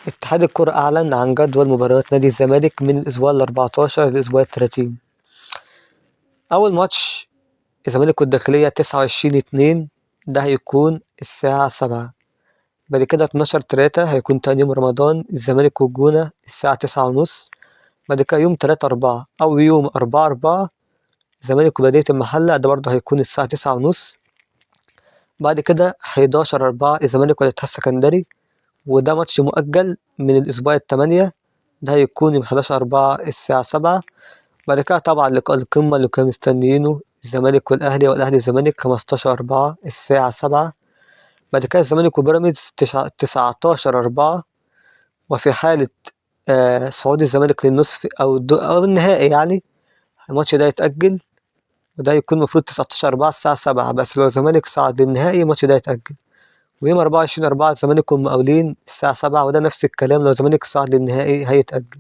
اتحاد الكرة أعلن عن جدول مباريات نادي الزمالك من الأسبوع ال14 للأسبوع ال30. أول ماتش الزمالك والداخلية 29/2، ده هيكون الساعة 7. بعد كده 12/3 هيكون تاني يوم رمضان الزمالك والجونة الساعة 9:30. بعد كده يوم 3/4 أو يوم 4/4 الزمالك وبلدية المحلة، ده برضه هيكون الساعة 9:30. بعد كده 11/4 الزمالك والاتحاد السكندري، وده ماتش مؤجل من الأسبوع ال8، ده هيكون يوم 11/4 الساعة 7. بعد كده طبعا لقاء القمة اللي كانوا مستنيينه الزمالك والأهلي والزمالك 15/4 الساعة 7. بعد كده الزمالك وبيراميدز 19/4. وفي حالة صعود الزمالك للنصف أو النهائي يعني الماتش ده يتأجل، وده يكون المفروض 19/4 الساعة 7، بس لو الزمالك صعد للنهائي الماتش ده يتأجل. ويوم 24/4 الزمالك والمقاولين الساعة 7، وده نفس الكلام لو الزمالك صعد للنهائي هيتأجل.